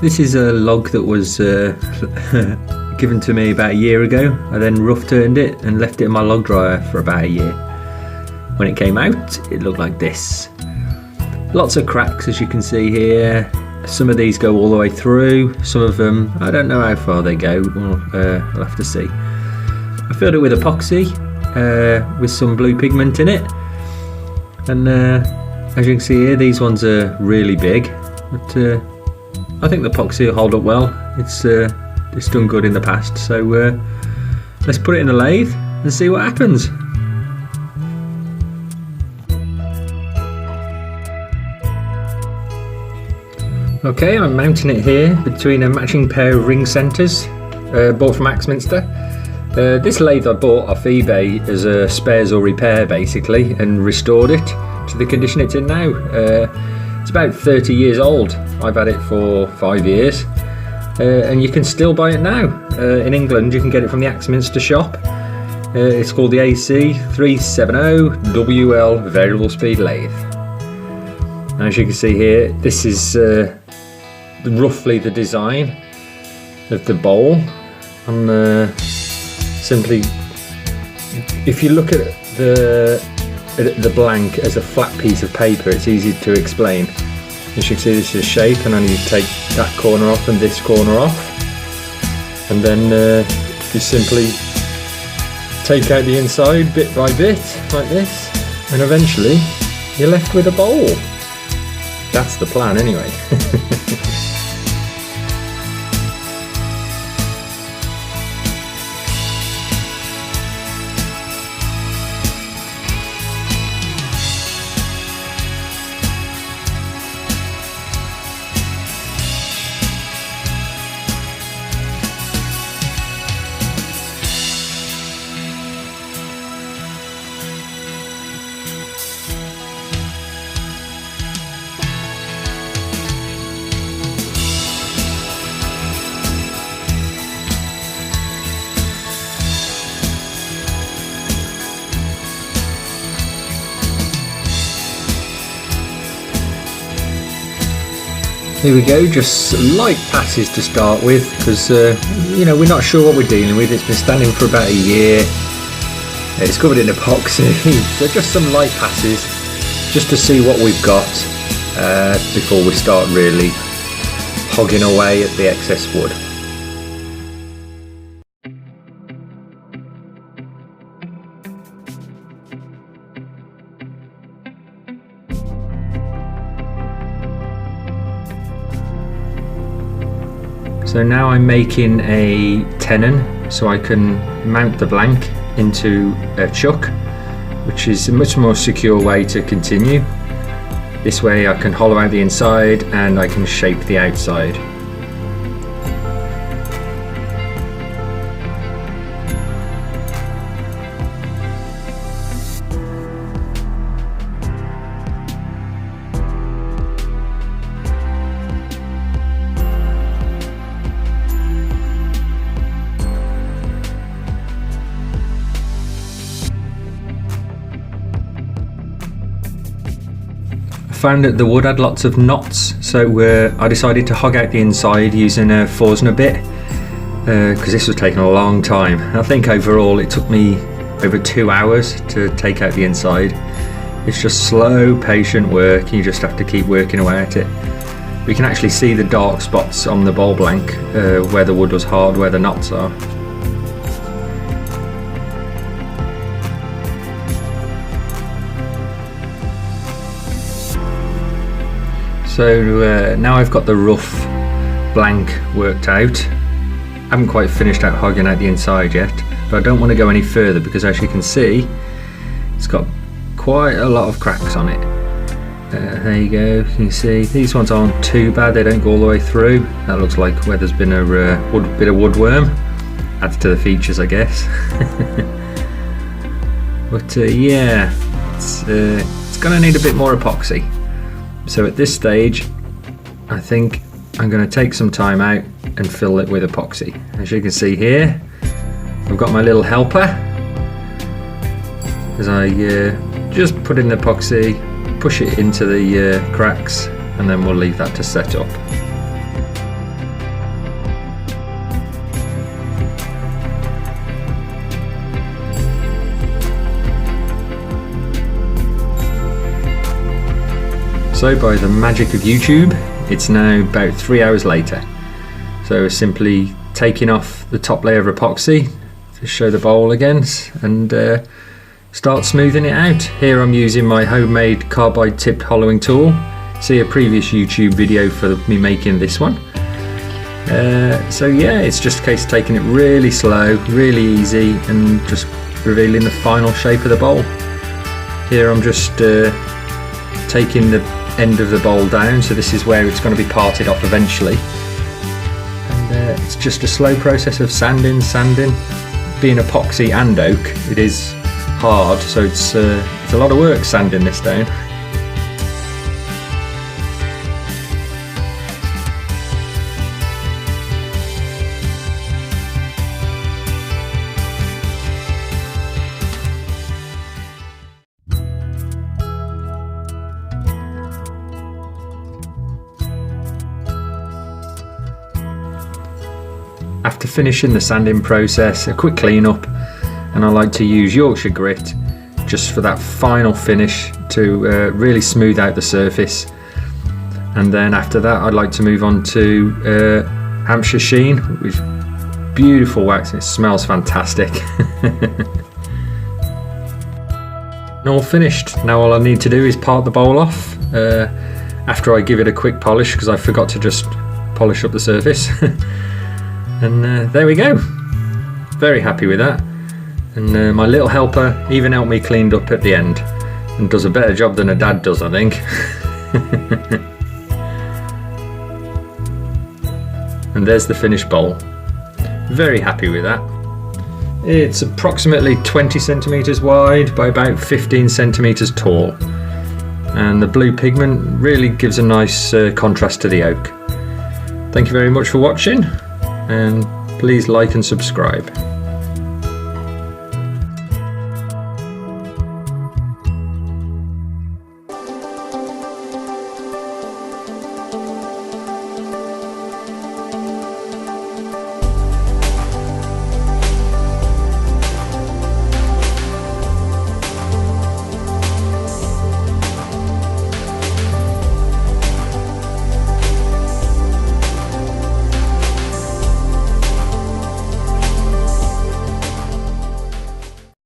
This is a log that was given to me about a year ago. I then rough turned it and left it in my log dryer for about a year. When it came out, it looked like this. Lots of cracks, as you can see here. Some of these go all the way through. Some of them, I don't know how far they go. I'll have to see. I filled it with epoxy with some blue pigment in it. And as you can see here, these ones are really big. But I think the epoxy will hold up well. It's done good in the past, so let's put it in a lathe and see what happens. Okay, I'm mounting it here between a matching pair of ring centres bought from Axminster. This lathe I bought off eBay as a spares or repair basically, and restored it to the condition it's in now. It's about 30 years old. I've had it for 5 years, and you can still buy it now. In England you can get it from the Axminster shop. It's called the AC370WL variable speed lathe. As you can see here, this is roughly the design of the bowl. I'm simply, if you look at the blank as a flat piece of paper, it's easy to explain. As you can see, this is shape, and I need to take that corner off and this corner off, and then you simply take out the inside bit by bit like this, and eventually you're left with a bowl. That's the plan anyway. Here we go, just light passes to start with, because you know, we're not sure what we're dealing with. It's been standing for about a year. It's covered in epoxy, so just some light passes just to see what we've got before we start really hogging away at the excess wood. So now I'm making a tenon so I can mount the blank into a chuck, which is a much more secure way to continue. This way I can hollow out the inside and I can shape the outside. Found that the wood had lots of knots, so I decided to hog out the inside using a Forstner bit, because this was taking a long time. I think overall it took me over 2 hours to take out the inside. It's just slow, patient work. You just have to keep working away at it. We can actually see the dark spots on the bowl blank where the wood was hard, where the knots are. So now I've got the rough blank worked out. I haven't quite finished out hogging out the inside yet, but I don't want to go any further because, as you can see, it's got quite a lot of cracks on it. There you go, you can see these ones aren't too bad, they don't go all the way through. That looks like where there's been a bit of woodworm. Adds to the features, I guess. But yeah, it's gonna need a bit more epoxy. So at this stage, I think I'm going to take some time out and fill it with epoxy. As you can see here, I've got my little helper. As I just put in the epoxy, push it into the cracks, and then we'll leave that to set up. So by the magic of YouTube, it's now about 3 hours later. So simply taking off the top layer of epoxy to show the bowl again and start smoothing it out. Here I'm using my homemade carbide tipped hollowing tool. See a previous YouTube video for me making this one. So yeah, it's just a case of taking it really slow, really easy, and just revealing the final shape of the bowl. Here I'm just taking the end of the bowl down, so this is where it's going to be parted off eventually. And it's just a slow process of sanding. Being epoxy and oak, it is hard, so it's a lot of work sanding this down. After finishing the sanding process, a quick clean up, and I like to use Yorkshire grit just for that final finish to really smooth out the surface. And then after that I'd like to move on to Hampshire Sheen, which is beautiful wax, and it smells fantastic. All finished. Now all I need to do is part the bowl off after I give it a quick polish, because I forgot to just polish up the surface. And there we go. Very happy with that. And my little helper even helped me cleaned up at the end, and does a better job than a dad does, I think. And there's the finished bowl. Very happy with that. It's approximately 20 centimeters wide by about 15 centimeters tall, and the blue pigment really gives a nice contrast to the oak. Thank you very much for watching, and please like and subscribe.